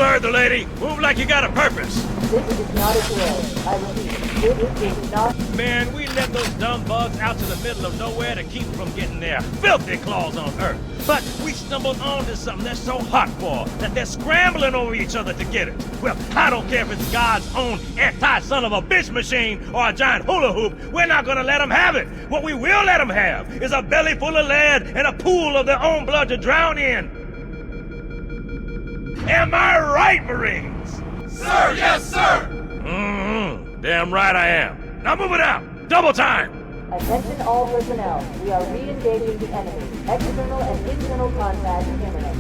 heard the lady. Move like you got a purpose. This is not a drill. I repeat, this is not... Man, we let those dumb bugs out to the middle of nowhere to keep from getting their filthy claws on Earth. But we stumbled onto something they're so hot for that they're scrambling over each other to get it. Well, I don't care if it's God's own anti-son of a bitch machine or a giant hula hoop. We're not gonna let them have it. What we will let them have is a belly full of lead and a pool of their own blood to drown in. Am I right, Marines? Sir, yes, sir! Mm-hmm. Damn right I am. Now move it out. Double time. Attention all personnel. We are re-engaging the enemy. External and internal contact imminent.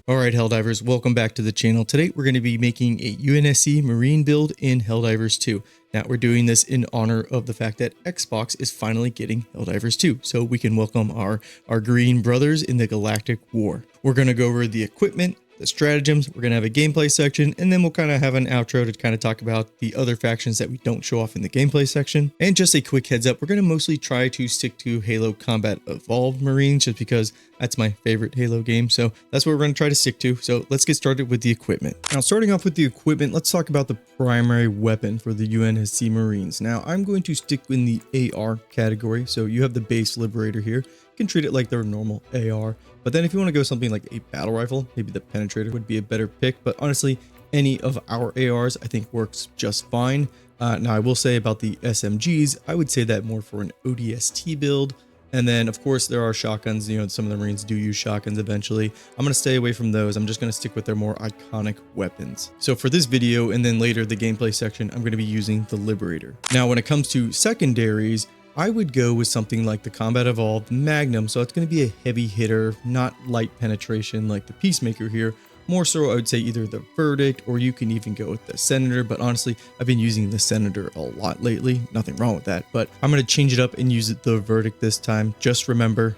Alright Helldivers, welcome back to the channel. Today we're going to be making a UNSC Marine build in Helldivers 2. Now we're doing this in honor of the fact that Xbox is finally getting Helldivers 2, so we can welcome our green brothers in the Galactic War. We're going to go over the equipment, the stratagems, we're going to have a gameplay section, and then we'll kind of have an outro to kind of talk about the other factions that we don't show off in the gameplay section. And just a quick heads up, we're going to mostly try to stick to Halo Combat Evolved Marines just because that's my favorite Halo game, so that's what we're going to try to stick to. So let's get started with the equipment. Now starting off with the equipment, let's talk about the primary weapon for the UNSC Marines. Now I'm going to stick in the AR category, so you have the base Liberator here. You can treat it like their normal AR, but then if you want to go something like a battle rifle, maybe the Penetrator would be a better pick, but honestly any of our ARs I think works just fine. Now I will say about the SMGs, I would say that more for an ODST build. And then of course there are shotguns, you know, some of the Marines do use shotguns eventually. I'm going to stay away from those. I'm just going to stick with their more iconic weapons. So for this video and then later the gameplay section, I'm going to be using the Liberator. Now when it comes to secondaries, I would go with something like the Combat Evolved Magnum. So it's going to be a heavy hitter, not light penetration like the Peacemaker here. More so, I would say either the Verdict or you can even go with the Senator. But honestly, I've been using the Senator a lot lately. Nothing wrong with that. But I'm going to change it up and use the Verdict this time. Just remember,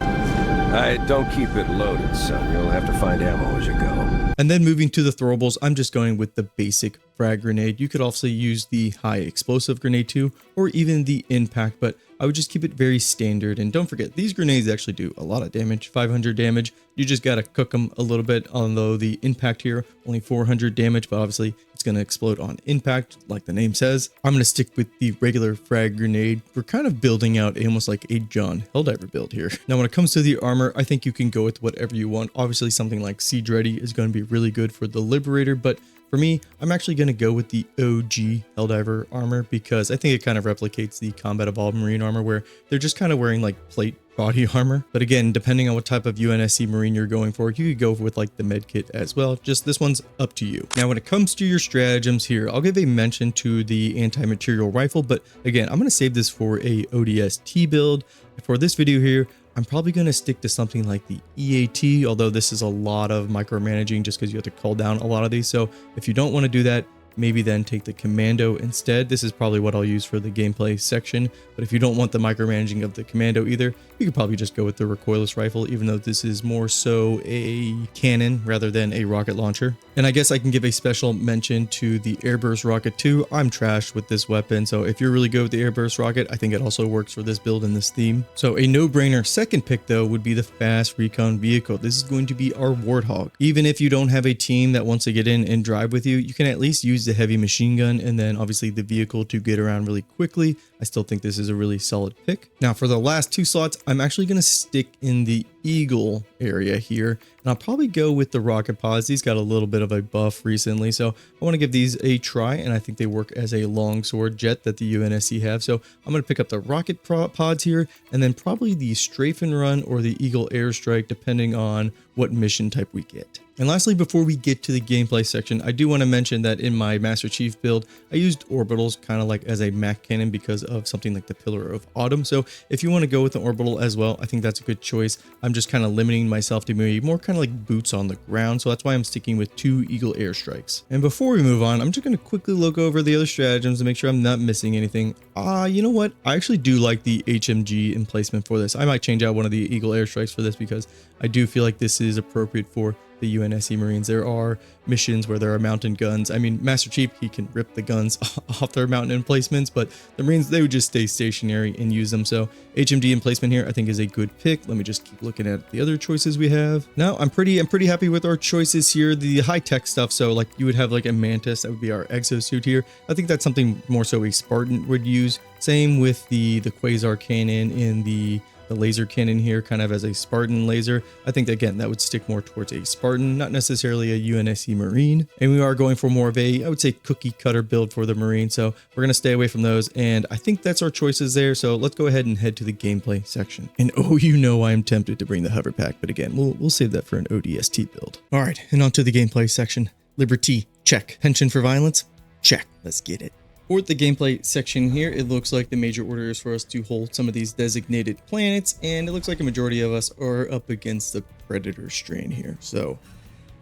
Don't keep it loaded, son. You'll have to find ammo as you go. And then moving to the throwables, I'm just going with the basic frag grenade. You could also use the high explosive grenade too, or even the impact, but I would just keep it very standard. And don't forget, these grenades actually do a lot of damage, 500 damage. You just got to cook them a little bit, although the impact here, only 400 damage, but obviously it's going to explode on impact, like the name says. I'm going to stick with the regular frag grenade. We're kind of building out almost like a John Helldiver build here. Now, when it comes to the armor, I think you can go with whatever you want. Obviously, something like Siege Ready is going to be really good for the Liberator, but for me, I'm actually going to go with the OG Helldiver armor because I think it kind of replicates the Combat Evolved Marine armor where they're just kind of wearing like plate body armor. But again, depending on what type of UNSC Marine you're going for, you could go with like the med kit as well. Just this one's up to you. Now, when it comes to your stratagems here, I'll give a mention to the anti-material rifle, but again, I'm going to save this for a ODST build. For this video here, I'm probably going to stick to something like the EAT, although this is a lot of micromanaging just because you have to call down a lot of these. So if you don't want to do that, maybe then take the Commando instead. This is probably what I'll use for the gameplay section. But if you don't want the micromanaging of the Commando either, you could probably just go with the recoilless rifle, even though this is more so a cannon rather than a rocket launcher. And I guess I can give a special mention to the Airburst Rocket too. I'm trashed with this weapon, so if you're really good with the Airburst Rocket, I think it also works for this build and this theme. So a no-brainer second pick though would be the Fast Recon Vehicle. This is going to be our Warthog. Even if you don't have a team that wants to get in and drive with you, you can at least use the heavy machine gun and then obviously the vehicle to get around really quickly. I still think this is a really solid pick. Now for the last two slots, I'm actually going to stick in the Eagle area here, and I'll probably go with the rocket pods. These got a little bit of a buff recently, so I want to give these a try, and I think they work as a longsword jet that the UNSC have. So I'm going to pick up the rocket pods here, and then probably the strafe and run or the Eagle airstrike, depending on what mission type we get. And lastly, before we get to the gameplay section, I do want to mention that in my Master Chief build, I used orbitals kind of like as a Mac cannon because of something like the Pillar of Autumn. So if you want to go with an orbital as well, I think that's a good choice. I'm just kind of limiting myself to maybe more kind of like boots on the ground. So that's why I'm sticking with 2 Eagle airstrikes. And before we move on, I'm just going to quickly look over the other stratagems to make sure I'm not missing anything. You know what? I actually do like the HMG emplacement for this. I might change out one of the Eagle airstrikes for this because I do feel like this is appropriate for the UNSC Marines. There are missions where there are mountain guns. I mean, Master Chief, he can rip the guns off their mountain emplacements, but the Marines, they would just stay stationary and use them. So HMD emplacement here, I think, is a good pick. Let me just keep looking at the other choices we have. Now, I'm pretty happy with our choices here. The high-tech stuff, so like you would have like a Mantis, that would be our exosuit here. I think that's something more so a Spartan would use. Same with the Quasar cannon and the laser cannon here, kind of as a Spartan laser. I think, again, that would stick more towards a Spartan, not necessarily a UNSC Marine. And we are going for more of a, I would say, cookie cutter build for the Marine. So we're going to stay away from those. And I think that's our choices there. So let's go ahead and head to the gameplay section. And oh, you know I am tempted to bring the hover pack, but again, we'll save that for an ODST build. All right, and on to the gameplay section. Liberty, check. Penchant for violence, check. Let's get it. For the gameplay section here, it looks like the major order is for us to hold some of these designated planets, and it looks like a majority of us are up against the Predator strain here. So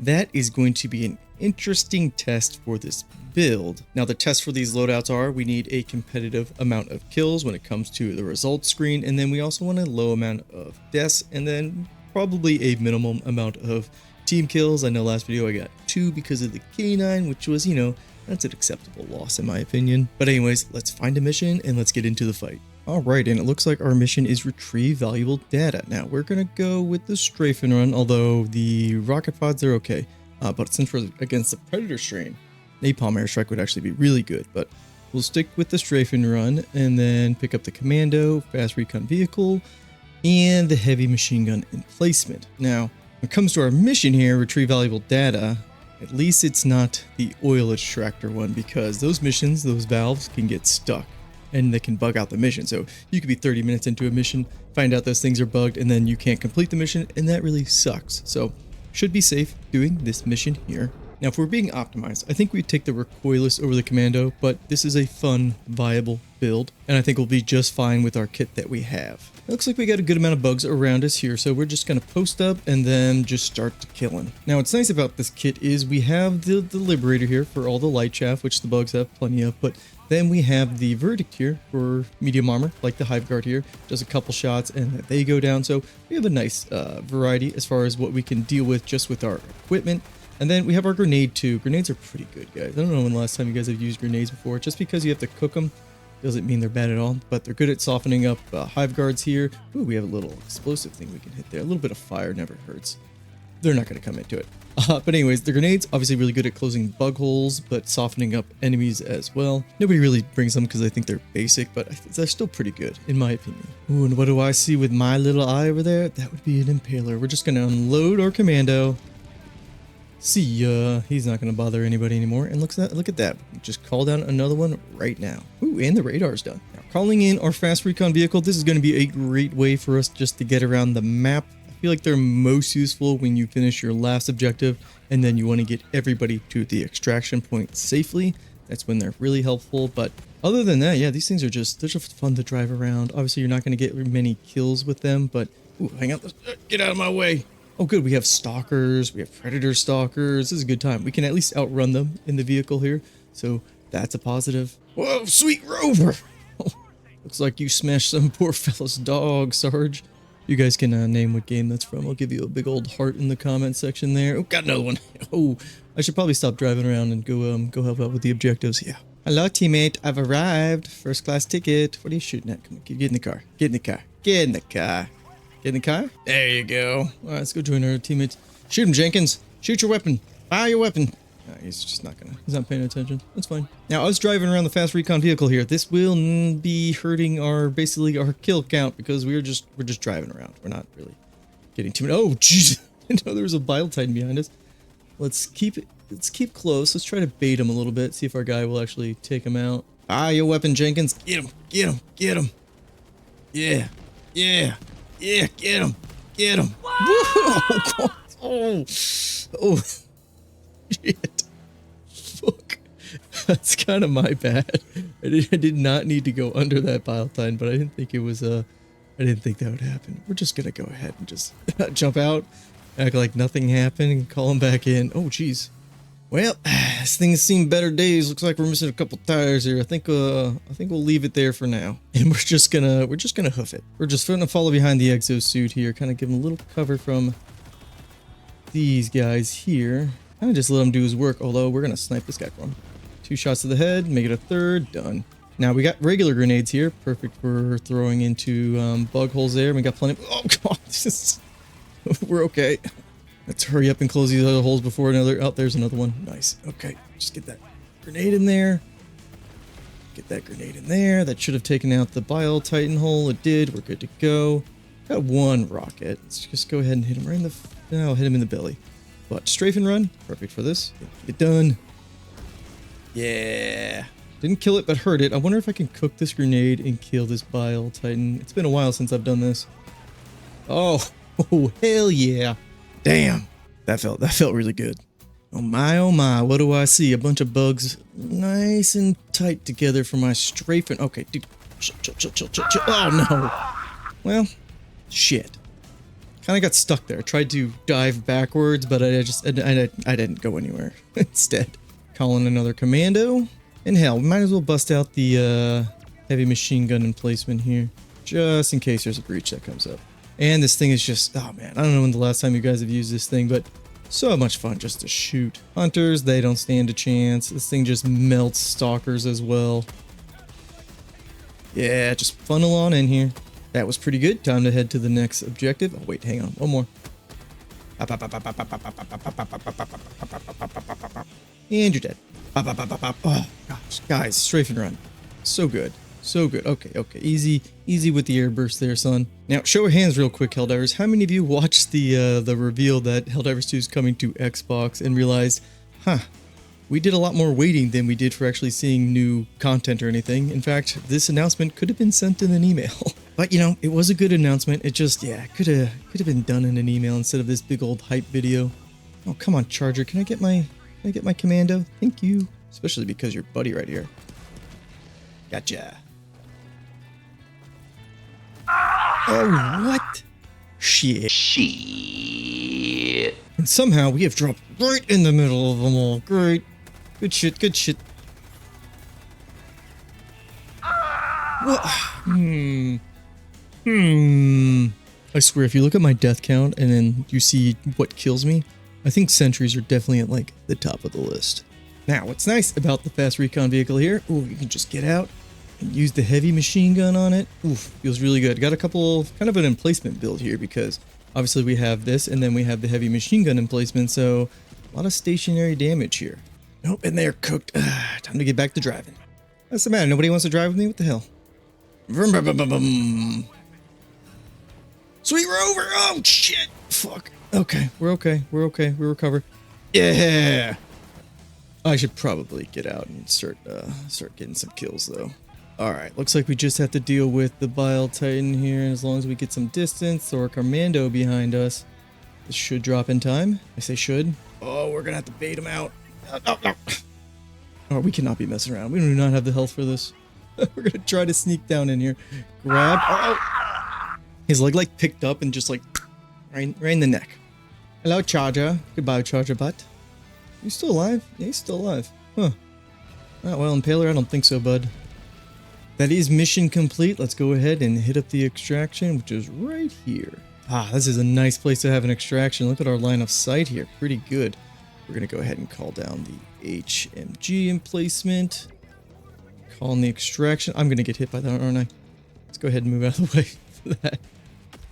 that is going to be an interesting test for this build. Now, the tests for these loadouts are, we need a competitive amount of kills when it comes to the results screen, and then we also want a low amount of deaths, and then probably a minimum amount of team kills. I know last video I got 2 because of the K9, which was, you know, that's an acceptable loss in my opinion. But anyways, let's find a mission and let's get into the fight. All right, and it looks like our mission is retrieve valuable data. Now, we're going to go with the strafe and run, although the rocket pods are okay. But since we're against the Predator strain, napalm airstrike would actually be really good. But we'll stick with the strafe and run and then pick up the commando, fast recon vehicle, and the heavy machine gun emplacement. Now, when it comes to our mission here, retrieve valuable data, at least it's not the oil extractor one, because those missions, those valves can get stuck and they can bug out the mission. So you could be 30 minutes into a mission, find out those things are bugged, and then you can't complete the mission, and that really sucks. So should be safe doing this mission here. Now, if we're being optimized, I think we'd take the recoilless over the commando, but this is a fun, viable build, and I think we'll be just fine with our kit that we have. It looks like we got a good amount of bugs around us here, so we're just going to post up and then just start killing. Now, what's nice about this kit is we have the Liberator here for all the light chaff, which the bugs have plenty of, but then we have the Verdict here for medium armor, like the Hive Guard here, does a couple shots and they go down. So we have a nice variety as far as what we can deal with just with our equipment. And then we have our grenade too. Grenades are pretty good, guys. I don't know when the last time you guys have used grenades before. Just because you have to cook them doesn't mean they're bad at all, but they're good at softening up Hive Guards here. Ooh, we have a little explosive thing we can hit there. A little bit of fire never hurts. They're not going to come into it. But anyways, the grenades, obviously really good at closing bug holes, but softening up enemies as well. Nobody really brings them because I think they're basic, but they're still pretty good, in my opinion. Ooh, and what do I see with my little eye over there? That would be an impaler. We're just going to unload our commando. See ya. He's not going to bother anybody anymore. And look at that. Just call down another one right now. Ooh, and the radar's done. Now, calling in our fast recon vehicle. This is going to be a great way for us just to get around the map. I feel like they're most useful when you finish your last objective and then you want to get everybody to the extraction point safely. That's when they're really helpful. But other than that, yeah, these things are they're just fun to drive around. Obviously, you're not going to get many kills with them, but ooh, hang out. Get out of my way. Oh, good. We have stalkers. We have predator stalkers. This is a good time. We can at least outrun them in the vehicle here. So that's a positive. Whoa, sweet Rover. Oh, looks like you smashed some poor fella's dog, Sarge. You guys can name what game that's from. I'll give you a big old heart in the comment section there. Oh, got another one. Oh, I should probably stop driving around and go help out with the objectives. Yeah. Hello, teammate. I've arrived. First class ticket. What are you shooting at? Come on, get in the car. Get in the car. Get in the car. Get in the car? There you go. All right, let's go join our teammates. Shoot him, Jenkins. Shoot your weapon. Fire your weapon. No, he's just not gonna. He's not paying attention. That's fine. Now, I was driving around the fast recon vehicle here. This will be hurting basically our kill count because we're just driving around. We're not really getting too many. Oh, jeez. I know there was a Bile Titan behind us. Let's keep close. Let's try to bait him a little bit. See if our guy will actually take him out. Fire your weapon, Jenkins. Get him. Get him. Get him. Yeah. Yeah. Yeah, get him. Get him. Whoa! Oh, shit. Fuck. That's kind of my bad. I did not need to go under that Bile Titan, but I didn't think it was, I didn't think that would happen. We're just going to go ahead and just jump out, act like nothing happened, and call him back in. Oh, jeez. Well, this thing's seen better days. Looks like we're missing a couple tires here. I think we'll leave it there for now, and we're just gonna hoof it. We're just gonna follow behind the exosuit here, kind of give him a little cover from these guys here. Kind of just let him do his work, although we're going to snipe this guy for him. 2 shots to the head, make it a third, done. Now we got regular grenades here, perfect for throwing into bug holes there. We got plenty of, oh god, we're okay. Let's hurry up and close these other holes before another, oh, there's another one. Nice, okay, just get that grenade in there. Get that grenade in there. That should have taken out the Bile Titan hole. It did, we're good to go. Got 1 rocket. Let's just go ahead and hit him right in the, no, hit him in the belly. But strafe and run, perfect for this. Get done. Yeah. Didn't kill it, but hurt it. I wonder if I can cook this grenade and kill this Bile Titan. It's been a while since I've done this. Oh, hell yeah. Damn. That felt really good. Oh my, what do I see? A bunch of bugs nice and tight together for my strafing. Okay, dude. Chill. Oh no. Well, shit. Kind of got stuck there. I tried to dive backwards, but I didn't go anywhere. Instead, calling another commando. And hell, we might as well bust out the heavy machine gun emplacement here, just in case there's a breach that comes up. And this thing is just, oh man, I don't know when the last time you guys have used this thing, but so much fun just to shoot. Hunters, they don't stand a chance. This thing just melts stalkers as well. Yeah, just funnel on in here. That was pretty good. Time to head to the next objective. Oh wait, hang on, one more. And you're dead. Oh gosh, guys, strafe and run. So good. So good. Okay. Easy with the airburst there, son. Now, show of hands real quick, Helldivers. How many of you watched the reveal that Helldivers 2 is coming to Xbox and realized, we did a lot more waiting than we did for actually seeing new content or anything. In fact, this announcement could have been sent in an email. But, you know, it was a good announcement. It just, yeah, could have been done in an email instead of this big old hype video. Oh, come on, Charger. Can I get my commando? Thank you. Especially because your buddy right here. Gotcha. Oh, what? Shit. And somehow we have dropped right in the middle of them all. Great. Good shit. What? I swear, if you look at my death count and then you see what kills me, I think sentries are definitely at like the top of the list. Now, what's nice about the fast recon vehicle here, ooh, you can just get out and use the heavy machine gun on it. Oof, feels really good. Got a couple, kind of an emplacement build here because obviously we have this and then we have the heavy machine gun emplacement, so a lot of stationary damage here. Nope, and they're cooked. Time to get back to driving. What's the matter? Nobody wants to drive with me? What the hell? Vroom, vroom, vroom, vroom, vroom. Sweet Rover! Oh, shit! Fuck. Okay, we're okay. We recover. Yeah! I should probably get out and start getting some kills, though. Alright, looks like we just have to deal with the Bile Titan here, and as long as we get some distance or a commando behind us, this should drop in time. I say should. Oh, we're gonna have to bait him out. No. Oh, we cannot be messing around. We do not have the health for this. We're gonna try to sneak down in here. Grab. Oh! His leg like picked up and just like right in the neck. Hello, Charger. Goodbye, Charger butt. You still alive? Yeah, he's still alive. Huh. Oh, well, Impaler, I don't think so, bud. That is mission complete. Let's go ahead and hit up the extraction, which is right here. Ah, this is a nice place to have an extraction. Look at our line of sight here. Pretty good. We're going to go ahead and call down the HMG emplacement. Calling the extraction. I'm going to get hit by that, aren't I? Let's go ahead and move out of the way for that.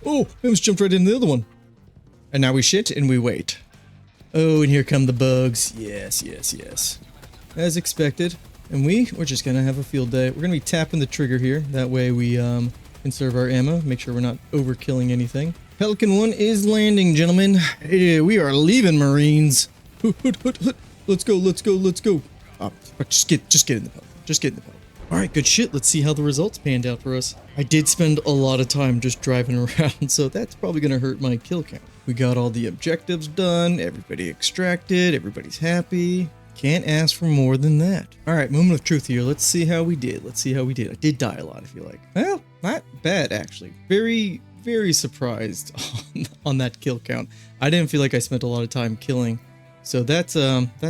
Oh, I almost jumped right into the other one. And now we shit and we wait. Oh, and here come the bugs. Yes. As expected. And we're just going to have a field day. We're going to be tapping the trigger here. That way we conserve our ammo. Make sure we're not overkilling anything. Pelican 1 is landing, gentlemen. We are leaving, Marines. Let's go. Oh, just get in the Pelican. Alright, good shit. Let's see how the results panned out for us. I did spend a lot of time just driving around, so that's probably going to hurt my kill count. We got all the objectives done, everybody extracted, everybody's happy. Can't ask for more than that. Alright, moment of truth here. Let's see how we did. I did die a lot, if you like. Well, not bad, actually. Very, very surprised on that kill count. I didn't feel like I spent a lot of time killing, so that's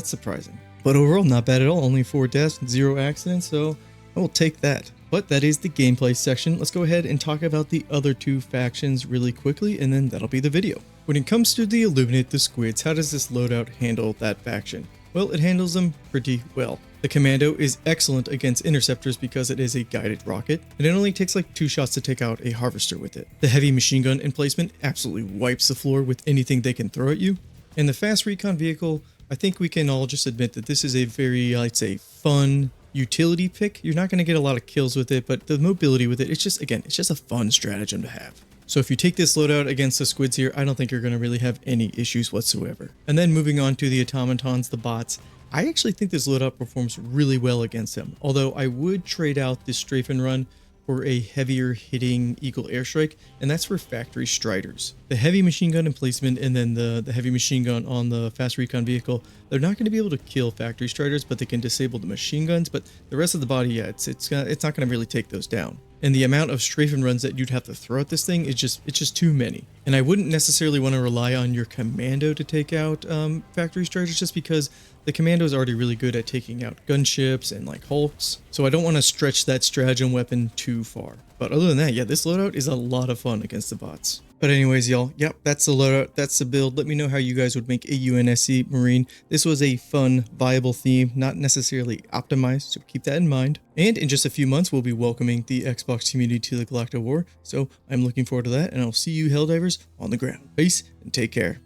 surprising. But overall, not bad at all. Only 4 deaths, 0 accidents, so I will take that. But that is the gameplay section. Let's go ahead and talk about the other 2 factions really quickly, and then that'll be the video. When it comes to the Illuminate the Squids, how does this loadout handle that faction? Well, it handles them pretty well. The Commando is excellent against interceptors because it is a guided rocket, and it only takes like 2 shots to take out a harvester with it. The heavy machine gun emplacement absolutely wipes the floor with anything they can throw at you. And the fast recon vehicle, I think we can all just admit that this is a very, I'd say, fun utility pick. You're not going to get a lot of kills with it, but the mobility with it, it's just a fun stratagem to have. So if you take this loadout against the squids here, I don't think you're going to really have any issues whatsoever. And then moving on to the automatons, the bots, I actually think this loadout performs really well against them. Although I would trade out this strafe and run for a heavier hitting Eagle airstrike, and that's for factory striders. The heavy machine gun emplacement and then the heavy machine gun on the fast recon vehicle, they're not going to be able to kill factory striders, but they can disable the machine guns. But the rest of the body, yeah, it's not going to really take those down. And the amount of strafe and runs that you'd have to throw at this thing is just too many. And I wouldn't necessarily want to rely on your commando to take out factory striders, just because the commando is already really good at taking out gunships and like hulks. So I don't want to stretch that stratagem weapon too far. But other than that, yeah, this loadout is a lot of fun against the bots. But anyways, y'all, yep, that's the loadout, that's the build. Let me know how you guys would make a UNSC Marine. This was a fun, viable theme, not necessarily optimized, so keep that in mind. And in just a few months, we'll be welcoming the Xbox community to the Galactic War, so I'm looking forward to that, and I'll see you Helldivers on the ground. Peace, and take care.